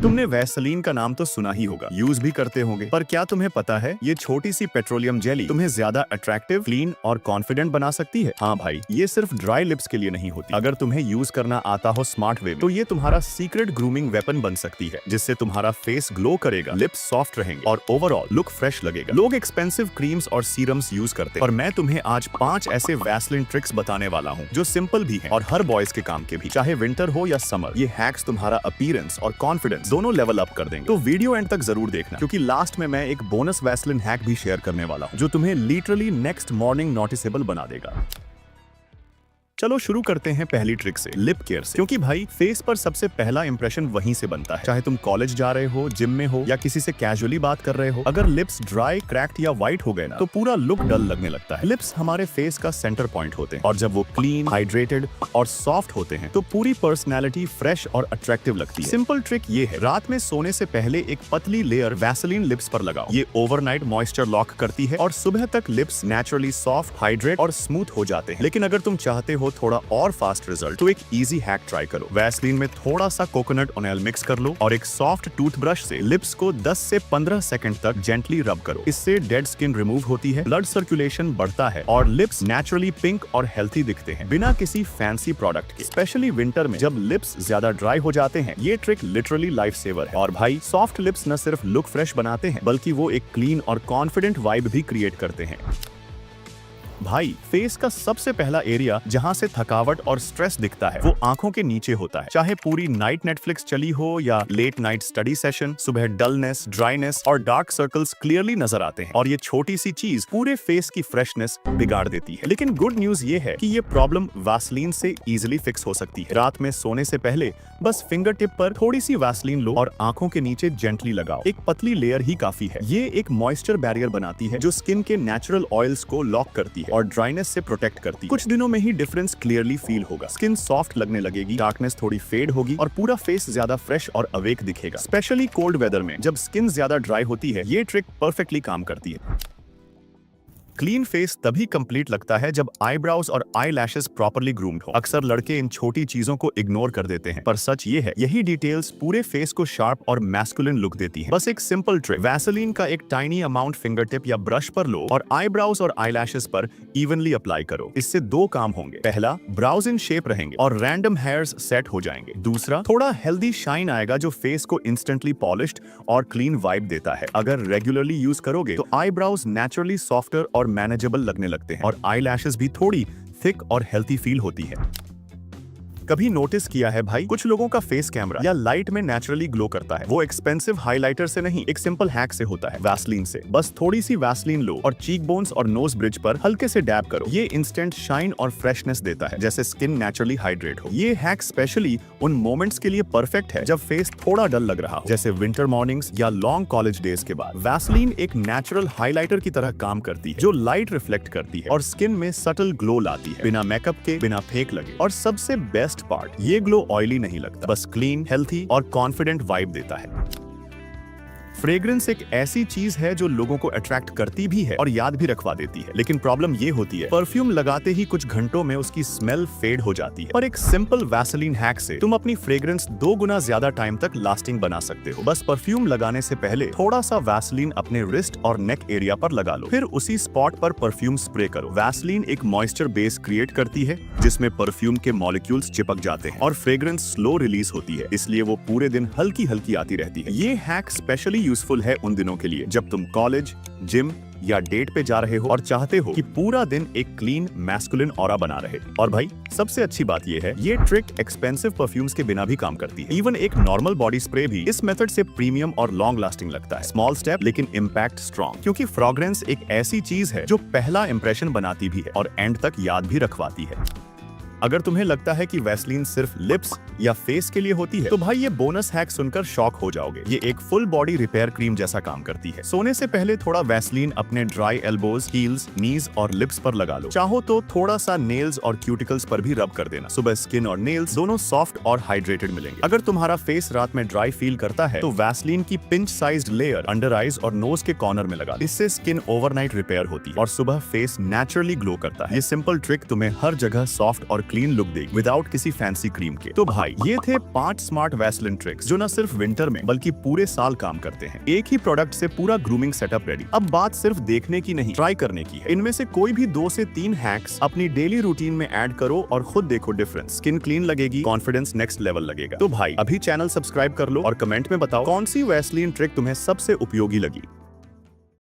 तुमने वैसलीन का नाम तो सुना ही होगा, यूज भी करते होंगे, पर क्या तुम्हें पता है ये छोटी सी पेट्रोलियम जेली तुम्हें ज्यादा अट्रैक्टिव, क्लीन और कॉन्फिडेंट बना सकती है। हाँ भाई, ये सिर्फ ड्राई लिप्स के लिए नहीं होती। अगर तुम्हें यूज करना आता हो स्मार्ट वे में, तो ये तुम्हारा सीक्रेट ग्रूमिंग वेपन बन सकती है, जिससे तुम्हारा फेस ग्लो करेगा, लिप्स सॉफ्ट रहेंगे और ओवरऑल लुक फ्रेश लगेगा। लोग एक्सपेंसिव क्रीम्स और सीरम्स यूज करते हैं, और मैं तुम्हें आज 5 ऐसे वैसलीन ट्रिक्स बताने वाला हूँ जो सिंपल भी हैं और हर बॉयज के काम के भी, चाहे विंटर हो या समर। ये हैक्स तुम्हारा अपीयरेंस और कॉन्फिडेंस दोनों लेवल अप कर देंगे। तो वीडियो एंड तक जरूर देखना, क्योंकि लास्ट में मैं एक बोनस वैसलीन हैक भी शेयर करने वाला हूँ जो तुम्हें लिटरली नेक्स्ट मॉर्निंग नोटिसेबल बना देगा। चलो शुरू करते हैं पहली ट्रिक से, लिप केयर से, क्योंकि भाई फेस पर सबसे पहला इंप्रेशन वहीं से बनता है। चाहे तुम कॉलेज जा रहे हो, जिम में हो या किसी से कैजुअली बात कर रहे हो, अगर लिप्स ड्राई, क्रैक्ड या व्हाइट हो गए ना, तो पूरा लुक डल लगने लगता है। लिप्स हमारे फेस का सेंटर पॉइंट होते हैं, और जब वो क्लीन, हाइड्रेटेड और सॉफ्ट होते हैं तो पूरी पर्सनैलिटी फ्रेश और अट्रैक्टिव लगती है। सिंपल ट्रिक ये है, रात में सोने से पहले एक पतली लेयर वैसलीन लिप्स पर लगाओ। ये ओवरनाइट मॉइस्चर लॉक करती है और सुबह तक लिप्स नेचुरली सॉफ्ट, हाइड्रेट और स्मूथ हो जाते हैं। लेकिन अगर तुम चाहते हो थोड़ा और फास्ट रिजल्ट, तो एक इजी हैक ट्राई करो। वैसलीन में थोड़ा सा कोकोनट ऑयल मिक्स कर लो और एक सॉफ्ट टूथब्रश से लिप्स को 10 से 15 सेकंड तक जेंटली रब करो। इससे डेड स्किन रिमूव होती है, ब्लड सर्कुलेशन बढ़ता है और लिप्स नेचुरली पिंक और हेल्थी दिखते हैं, बिना किसी फैंसी प्रोडक्ट के। स्पेशली विंटर में जब लिप्स ज्यादा ड्राई हो जाते हैं, ये ट्रिक लिटरली लाइफ सेवर है। और भाई, सॉफ्ट लिप्स न सिर्फ लुक फ्रेश बनाते हैं, बल्कि वो एक क्लीन और कॉन्फिडेंट वाइब भी क्रिएट करते हैं। भाई, फेस का सबसे पहला एरिया जहां से थकावट और स्ट्रेस दिखता है, वो आंखों के नीचे होता है। चाहे पूरी नाइट नेटफ्लिक्स चली हो या लेट नाइट स्टडी सेशन, सुबह डलनेस, ड्राइनेस और डार्क सर्कल्स क्लियरली नजर आते हैं, और ये छोटी सी चीज पूरे फेस की फ्रेशनेस बिगाड़ देती है। लेकिन गुड न्यूज ये है कि ये प्रॉब्लम वैसलीन से इजिली फिक्स हो सकती है। रात में सोने से पहले बस फिंगर टिप पर थोड़ी सी वैसलीन लो और आंखों के नीचे जेंटली लगाओ। एक पतली लेयर ही काफी है। ये एक मॉइस्चर बैरियर बनाती है जो स्किन के नेचुरल ऑयल्स को लॉक करती है और ड्राइनेस से प्रोटेक्ट करती है। कुछ दिनों में ही डिफरेंस क्लियरली फील होगा। स्किन सॉफ्ट लगने लगेगी, डार्कनेस थोड़ी फेड होगी और पूरा फेस ज्यादा फ्रेश और अवेक दिखेगा। स्पेशली कोल्ड वेदर में जब स्किन ज्यादा ड्राई होती है, ये ट्रिक परफेक्टली काम करती है। क्लीन फेस तभी कंप्लीट लगता है जब आईब्राउज और आई लैशेस प्रॉपर्ली ग्रूम्ड हो। अक्सर लड़के इन छोटी चीजों को इग्नोर कर देते हैं, पर सच ये है, यही डिटेल्स पूरे फेस को शार्प और मैस्कुलिन लुक देती है। बस एक सिंपल ट्रिक, वैसलीन का एक टाइनी अमाउंट फिंगर टिप या ब्रश पर लो और आईब्राउज और आई लैशेस पर इवनली अप्लाई करो। इससे 2 काम होंगे। पहला, ब्राउज इन शेप रहेंगे और रैंडम हेयर्स सेट हो जाएंगे। दूसरा, थोड़ा हेल्दी शाइन आएगा जो फेस को इंस्टेंटली पॉलिश्ड और क्लीन वाइब देता है। अगर रेगुलरली यूज करोगे तो आईब्राउज नेचुरली सॉफ्टर और मैनेजेबल लगने लगते हैं और आई लैशेस भी थोड़ी थिक और हेल्थी फील होती है। कभी नोटिस किया है भाई, कुछ लोगों का फेस कैमरा या लाइट में नेचुरली ग्लो करता है। वो एक्सपेंसिव हाइलाइटर से नहीं, एक सिंपल हैक से होता है, वैसलीन से। बस थोड़ी सी वैसलीन लो और चीक बोन्स और नोज ब्रिज पर हल्के से डैब करो। ये इंस्टेंट शाइन और फ्रेशनेस देता है, जैसे स्किन नेचुरली हाइड्रेट हो। ये हैक स्पेशली उन मोमेंट्स के लिए परफेक्ट है जब फेस थोड़ा डल लग रहा हो, जैसे विंटर मॉर्निंग्स या लॉन्ग कॉलेज डेज के बाद। वैसलीन एक नेचुरल हाइलाइटर की तरह काम करती है, जो लाइट रिफ्लेक्ट करती है और स्किन में सटल ग्लो लाती है, बिना मेकअप के, बिना फेक लगे। और सबसे बेस्ट पार्ट, ये ग्लो ऑयली नहीं लगता, बस क्लीन, हेल्थी और कॉन्फिडेंट वाइब देता है। फ्रेग्रेंस एक ऐसी चीज है जो लोगों को अट्रैक्ट करती भी है और याद भी रखवा देती है। लेकिन प्रॉब्लम ये होती है, परफ्यूम लगाते ही कुछ घंटों में उसकी स्मेल फेड हो जाती है। पर एक सिंपल वैसलीन हैक से तुम अपनी फ्रेग्रेंस 2 गुना ज्यादा टाइम तक लास्टिंग बना सकते हो। बस परफ्यूम लगाने से पहले थोड़ा सा वैसलीन अपने रिस्ट और नेक एरिया पर लगा लो, फिर उसी स्पॉट पर परफ्यूम स्प्रे करो। वैसलीन एक मॉइस्चर बेस क्रिएट करती है जिसमें परफ्यूम के मॉलिक्यूल्स चिपक जाते हैं और फ्रेग्रेंस स्लो रिलीज होती है, इसलिए वो पूरे दिन हल्की हल्की आती रहती है। ये हैक स्पेशली यूजफुल है उन दिनों के लिए जब तुम कॉलेज, जिम या डेट पे जा रहे हो और चाहते हो कि पूरा दिन एक क्लीन मैस्कुलिन ऑरा बना रहे। और भाई, सबसे अच्छी बात ये है, ये ट्रिक एक्सपेंसिव परफ्यूम्स के बिना भी काम करती है। इवन एक नॉर्मल बॉडी स्प्रे भी इस मेथड से प्रीमियम और लॉन्ग लास्टिंग लगता है। स्मॉल स्टेप लेकिन इम्पैक्ट स्ट्रॉन्ग, क्योंकि फ्रेग्रेंस एक ऐसी चीज है जो पहला इंप्रेशन बनाती भी है और एंड तक याद भी रखवाती है। अगर तुम्हें लगता है कि वैसलीन सिर्फ लिप्स या फेस के लिए होती है, तो भाई ये बोनस हैक सुनकर शॉक हो जाओगे। ये एक फुल बॉडी रिपेयर क्रीम जैसा काम करती है। सोने से पहले थोड़ा वैसलीन अपने ड्राई एल्बोज, हील्स, नीज और लिप्स पर लगा लो। चाहो तो थोड़ा सा नेल्स और क्यूटिकल्स पर भी रब कर देना। सुबह स्किन और नेल्स दोनों सॉफ्ट और हाइड्रेटेड मिलेंगे। अगर तुम्हारा फेस रात में ड्राई फील करता है, तो वैसलीन की pinch sized layer under eyes और नोज के कॉर्नर में लगा। इससे स्किन ओवरनाइट रिपेयर होती है और सुबह फेस नेचुरली ग्लो करता है। ये सिंपल ट्रिक तुम्हें हर जगह सॉफ्ट और क्लीन लुक देगी विदाउट किसी फैंसी क्रीम के। तो भाई ये थे 5 स्मार्ट वैसलिन ट्रिक्स जो न सिर्फ विंटर में बल्कि पूरे साल काम करते हैं। एक ही प्रोडक्ट से पूरा ग्रूमिंग सेटअप रेडी। अब बात सिर्फ देखने की नहीं, ट्राई करने की है। इनमें से कोई भी 2 से 3 हैक्स अपनी डेली रूटीन में ऐड करो और खुद देखो डिफरेंस। स्किन क्लीन लगेगी, कॉन्फिडेंस नेक्स्ट लेवल लगेगा। तो भाई अभी चैनल सब्सक्राइब कर लो और कमेंट में बताओ कौन सी वैसलीन ट्रिक तुम्हें सबसे उपयोगी लगी।